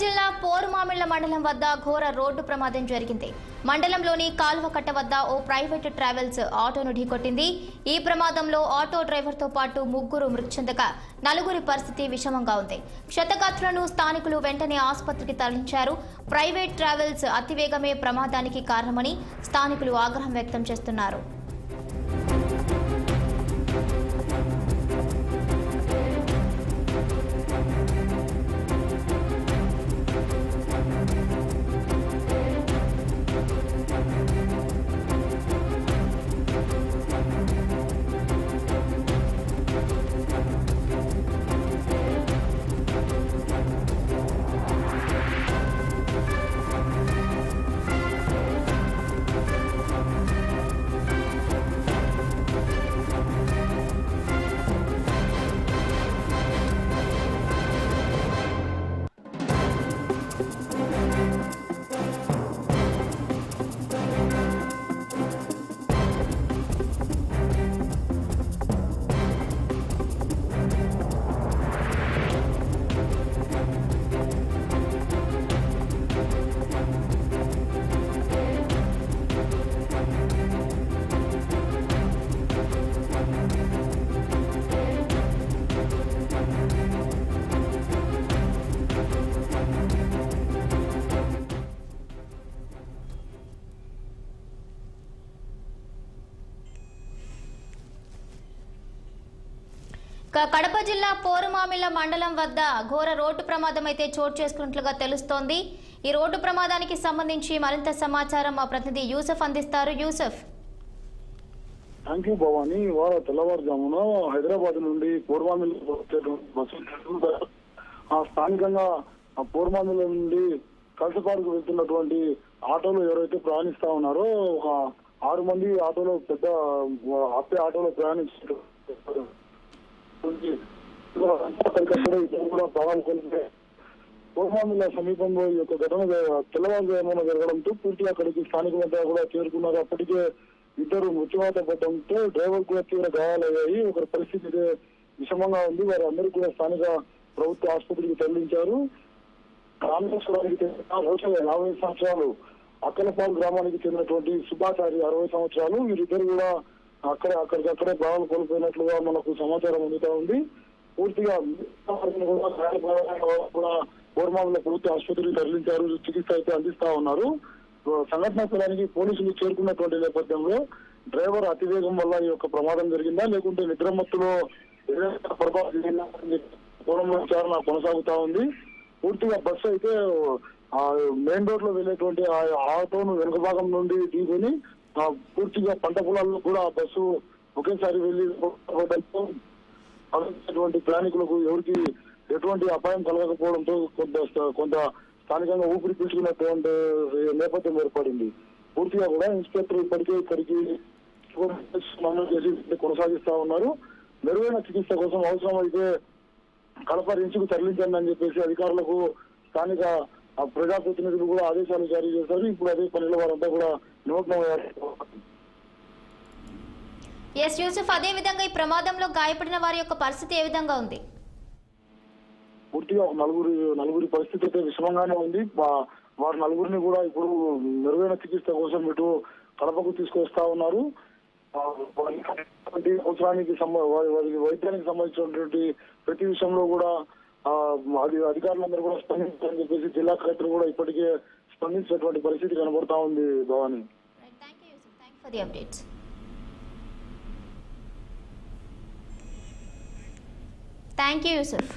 జిల్లా పోరుమామిళ్ల మండలం వద్ద ఘోర రోడ్డు ప్రమాదం జరిగింది. మండలంలోని కాల్వకట్ట వద్ద ఓ ప్రైవేట్ ట్రావెల్స్ ఆటోను ఢీకొట్టింది. ఈ ప్రమాదంలో ఆటో డ్రైవర్తో పాటు ముగ్గురు మృతి చెందగా నలుగురి పరిస్థితి విషమంగా ఉంది. క్షతగాత్రులను స్థానికులు వెంటనే ఆసుపత్రికి తరలించారు. ప్రైవేట్ ట్రావెల్స్ అతివేగమే ప్రమాదానికి కారణమని స్థానికులు ఆగ్రహం వ్యక్తం చేస్తున్నారు. కడప జిల్లా పోరుమామిళ్ల మండలం వద్ద ఘోర రోడ్డు ప్రమాదం అయితే చోటు చేసుకున్నట్లుగా తెలుస్తోంది. ఈ రోడ్డు ప్రమాదానికి సంబంధించి మరింత సమాచారం మా ప్రతినిధి యూసఫ్ అందిస్తారు. యూసఫ్. Thank you Bhavani. ఇవాళ తెల్లవారుజామున హైదరాబాద్ నుండి పోరుమామిళ్ల స్థానికంగా పోరుమామిళ్ల నుండి కలసపాడుకు వెళ్తున్నటువంటి ఆటోలో ఎవరైతే ప్రయాణిస్తా ఉన్నారో ఒక 6 మంది ఆటోలో పెద్ద ఆటోలో ప్రయాణించారు. పోరుమామిళ్ల సమీపంలో ఈ యొక్క ఘటన తెల్లవారుజామున జరగడంతో పూర్తిగా అక్కడికి స్థానికులంతా కూడా చేరుకున్నారు. అప్పటికే 2 మృత్యువాత పడడంతో డ్రైవర్ కూడా తీవ్ర గాయాలయ్యాయి. ఒకరి పరిస్థితి విషమంగా ఉంది. వారు అందరూ కూడా స్థానిక ప్రభుత్వ ఆసుపత్రికి తరలించారు. రామేశ్వరానికి చెందిన 50 సంవత్సరాలు, అక్కలపాడు గ్రామానికి చెందినటువంటి సుబ్బాచారి 60 సంవత్సరాలు. వీరిద్దరు కూడా అక్కడికక్కడే ప్రాణాలు కోల్పోయినట్లుగా మనకు సమాచారం అందుతా ఉంది. పూర్తిగా కూడా పోరుమామిళ్ల ప్రభుత్వ ఆసుపత్రికి తరలించారు. చికిత్స అయితే అందిస్తా ఉన్నారు. సంఘటనా స్థలానికి పోలీసులు చేరుకున్నటువంటి నేపథ్యంలో డ్రైవర్ అతివేగం వల్ల ఈ యొక్క ప్రమాదం జరిగిందా లేకుంటే నిద్రమత్తులో ఏదైనా పొరపాటు విచారణ కొనసాగుతా ఉంది. పూర్తిగా బస్సు అయితే మెయిన్ రోడ్ లో వెళ్ళేటువంటి ఆటోను వెనుక భాగం నుండి ఢీకొని పూర్తిగా పంట పొలాల్లో కూడా ఆ బస్సు ఒకేసారి వెళ్లి ప్రయాణికులకు ఎవరికి ఎటువంటి అపాయం కలగకపోవడంతో కొంత స్థానికంగా ఊపిరి పీల్చుకున్నటువంటి నేపథ్యం ఏర్పడింది. పూర్తిగా కూడా ఇన్స్పెక్టర్ ఇప్పటికే ఇక్కడికి కొనసాగిస్తా ఉన్నారు. మెరుగైన చికిత్స కోసం అవసరమైతే కడప రించుకు తరలించండి అని చెప్పేసి అధికారులకు స్థానిక ప్రజాప్రతినిధులు కూడా ఆదేశాలు జారీ చేశారు. ఇప్పుడు అదే పనిలో వారంతా కూడా నిమగ్నమయ్యారు. యూసఫ్, అదే విధంగా ఈ ప్రమాదంలో గాయపడిన వారి యొక్క పరిస్థితి ఏ విధంగా ఉంది? పూర్తిగా నలుగురి పరిస్థితి అయితే విషమంగానే ఉంది. వారి నలుగురిని కూడా ఇప్పుడు మెరుగైన చికిత్స కోసం ఇటు కడపకు తీసుకొస్తా ఉన్నారు. అవసరానికి వైద్యానికి సంబంధించినటువంటి ప్రతి విషయంలో కూడా అధికారులందరూ కూడా స్పందించాలని చెప్పేసి జిల్లా కలెక్టర్ కూడా ఇప్పటికే స్పందించినటువంటి పరిస్థితి కనబడతా ఉంది. Bhavani, thank you Yusuf.